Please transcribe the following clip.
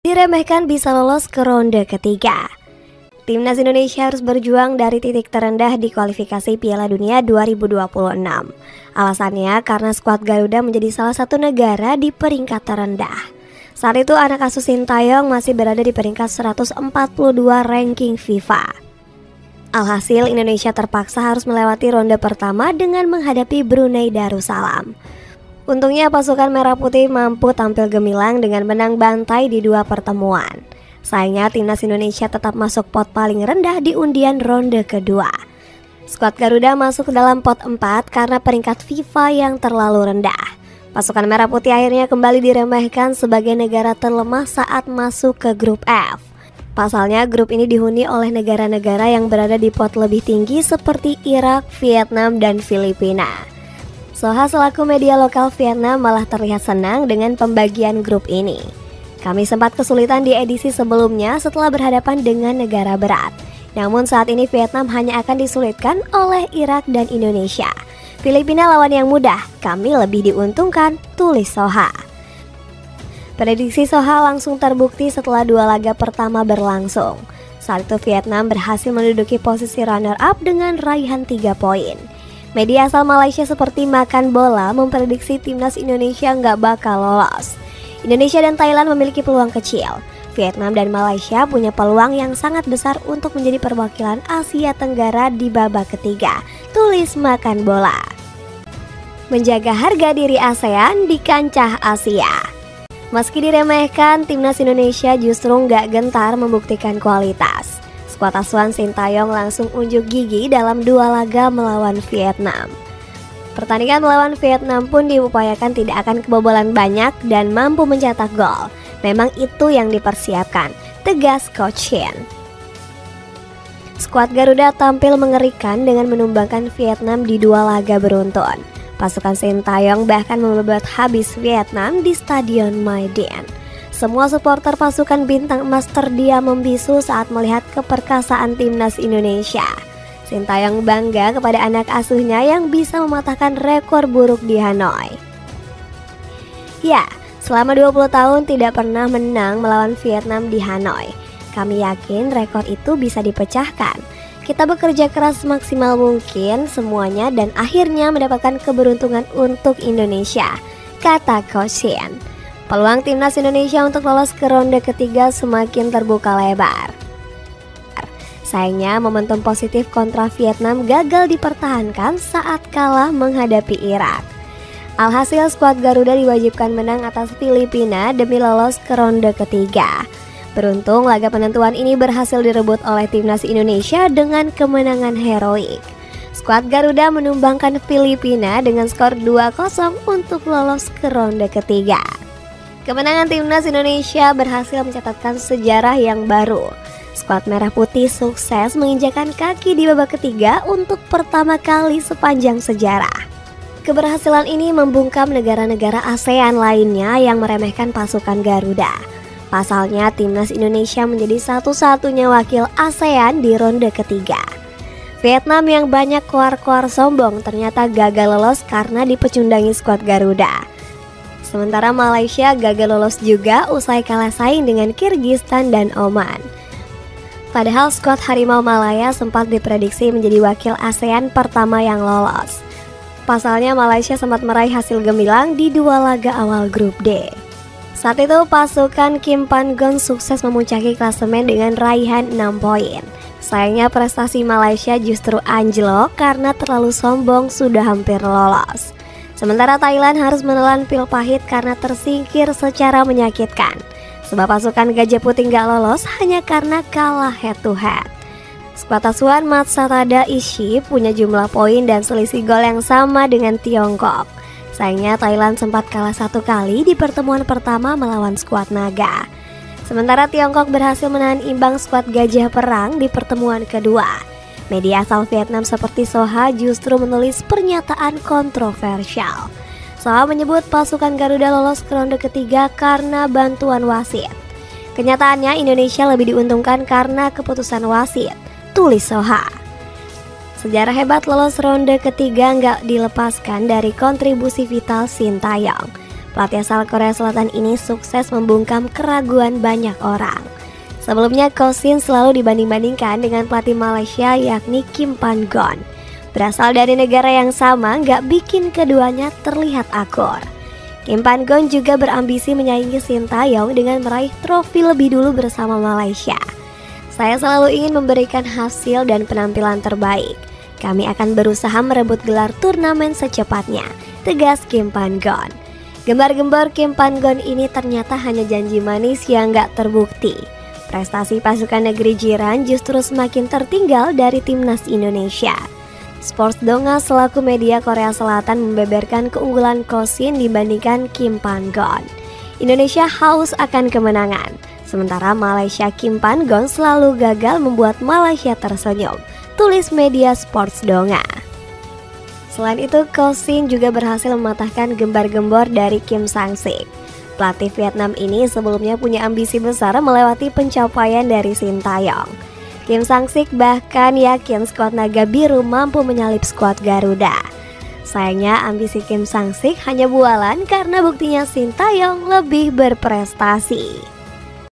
Diremehkan bisa lolos ke ronde ketiga. Timnas Indonesia harus berjuang dari titik terendah di kualifikasi Piala Dunia 2026. Alasannya karena skuad Garuda menjadi salah satu negara di peringkat terendah. Saat itu anak asuh Sintayong masih berada di peringkat 142 ranking FIFA. Alhasil Indonesia terpaksa harus melewati ronde pertama dengan menghadapi Brunei Darussalam. Untungnya pasukan Merah Putih mampu tampil gemilang dengan menang bantai di dua pertemuan. Sayangnya timnas Indonesia tetap masuk pot paling rendah di undian ronde kedua. Skuad Garuda masuk ke dalam pot 4 karena peringkat FIFA yang terlalu rendah. Pasukan Merah Putih akhirnya kembali diremehkan sebagai negara terlemah saat masuk ke grup F. Pasalnya grup ini dihuni oleh negara-negara yang berada di pot lebih tinggi seperti Irak, Vietnam, dan Filipina. Soha selaku media lokal Vietnam malah terlihat senang dengan pembagian grup ini. Kami sempat kesulitan di edisi sebelumnya setelah berhadapan dengan negara berat. Namun saat ini Vietnam hanya akan disulitkan oleh Irak dan Indonesia. Filipina lawan yang mudah, kami lebih diuntungkan, tulis Soha. Prediksi Soha langsung terbukti setelah dua laga pertama berlangsung. Saat itu Vietnam berhasil menduduki posisi runner-up dengan raihan 3 poin. Media asal Malaysia seperti Makan Bola memprediksi timnas Indonesia nggak bakal lolos. Indonesia dan Thailand memiliki peluang kecil. Vietnam dan Malaysia punya peluang yang sangat besar untuk menjadi perwakilan Asia Tenggara di babak ketiga, tulis Makan Bola. Menjaga harga diri ASEAN di kancah Asia. Meski diremehkan, timnas Indonesia justru nggak gentar membuktikan kualitas. Skuad asuhan Sintayong langsung unjuk gigi dalam dua laga melawan Vietnam. Pertandingan melawan Vietnam pun diupayakan tidak akan kebobolan banyak dan mampu mencetak gol. Memang itu yang dipersiapkan, tegas Coach Shin. Skuad Garuda tampil mengerikan dengan menumbangkan Vietnam di dua laga beruntun. Pasukan Sintayong bahkan membuat habis Vietnam di Stadion Maidin. Semua supporter pasukan Bintang Emas terdiam membisu saat melihat keperkasaan timnas Indonesia. Sintayong bangga kepada anak asuhnya yang bisa mematahkan rekor buruk di Hanoi. Ya, selama 20 tahun tidak pernah menang melawan Vietnam di Hanoi. Kami yakin rekor itu bisa dipecahkan. Kita bekerja keras semaksimal mungkin semuanya dan akhirnya mendapatkan keberuntungan untuk Indonesia, kata Coach Shin. Peluang timnas Indonesia untuk lolos ke ronde ketiga semakin terbuka lebar. Sayangnya momentum positif kontra Vietnam gagal dipertahankan saat kalah menghadapi Irak. Alhasil skuad Garuda diwajibkan menang atas Filipina demi lolos ke ronde ketiga. Beruntung laga penentuan ini berhasil direbut oleh timnas Indonesia dengan kemenangan heroik. Skuad Garuda menumbangkan Filipina dengan skor 2-0 untuk lolos ke ronde ketiga. Kemenangan timnas Indonesia berhasil mencatatkan sejarah yang baru. Skuad Merah Putih sukses menginjakan kaki di babak ketiga untuk pertama kali sepanjang sejarah. Keberhasilan ini membungkam negara-negara ASEAN lainnya yang meremehkan pasukan Garuda. Pasalnya timnas Indonesia menjadi satu-satunya wakil ASEAN di ronde ketiga. Vietnam yang banyak koar-koar sombong ternyata gagal lolos karena dipecundangi skuad Garuda. Sementara Malaysia gagal lolos juga usai kalah saing dengan Kirgistan dan Oman. Padahal skuad Harimau Malaya sempat diprediksi menjadi wakil ASEAN pertama yang lolos. Pasalnya Malaysia sempat meraih hasil gemilang di dua laga awal grup D. Saat itu pasukan Kim Pan-gon sukses memuncaki klasemen dengan raihan 6 poin. Sayangnya prestasi Malaysia justru anjlok karena terlalu sombong sudah hampir lolos. Sementara Thailand harus menelan pil pahit karena tersingkir secara menyakitkan. Sebab pasukan Gajah Putih nggak lolos hanya karena kalah head to head. Skuad asuhan Matsatada Ishi punya jumlah poin dan selisih gol yang sama dengan Tiongkok. Sayangnya Thailand sempat kalah 1 kali di pertemuan pertama melawan skuad Naga. Sementara Tiongkok berhasil menahan imbang skuad Gajah Perang di pertemuan kedua. Media asal Vietnam seperti Soha justru menulis pernyataan kontroversial. Soha menyebut pasukan Garuda lolos ke ronde ketiga karena bantuan wasit. Kenyataannya Indonesia lebih diuntungkan karena keputusan wasit, tulis Soha. Sejarah hebat lolos ronde ketiga nggak dilepaskan dari kontribusi vital Sintayong. Pelatih asal Korea Selatan ini sukses membungkam keraguan banyak orang. Sebelumnya Ko Shin selalu dibanding-bandingkan dengan pelatih Malaysia yakni Kim Pan-gon. Berasal dari negara yang sama gak bikin keduanya terlihat akur. Kim Pan-gon juga berambisi menyaingi Sintayong dengan meraih trofi lebih dulu bersama Malaysia. Saya selalu ingin memberikan hasil dan penampilan terbaik. Kami akan berusaha merebut gelar turnamen secepatnya, tegas Kim Pan-gon. Gembar-gembor Kim Pan-gon ini ternyata hanya janji manis yang gak terbukti. Prestasi pasukan negeri jiran justru semakin tertinggal dari timnas Indonesia. Sports Donga selaku media Korea Selatan membeberkan keunggulan Ko Shin dibandingkan Kim Pan-gon. Indonesia haus akan kemenangan, sementara Malaysia Kim Pan-gon selalu gagal membuat Malaysia tersenyum, tulis media Sports Donga. Selain itu, Ko Shin juga berhasil mematahkan gembar-gembor dari Kim Sang-sik. Pelatih Vietnam ini sebelumnya punya ambisi besar melewati pencapaian dari Sintayong. Kim Sang-sik bahkan yakin skuad Naga Biru mampu menyalip skuad Garuda. Sayangnya ambisi Kim Sang-sik hanya bualan karena buktinya Sintayong lebih berprestasi.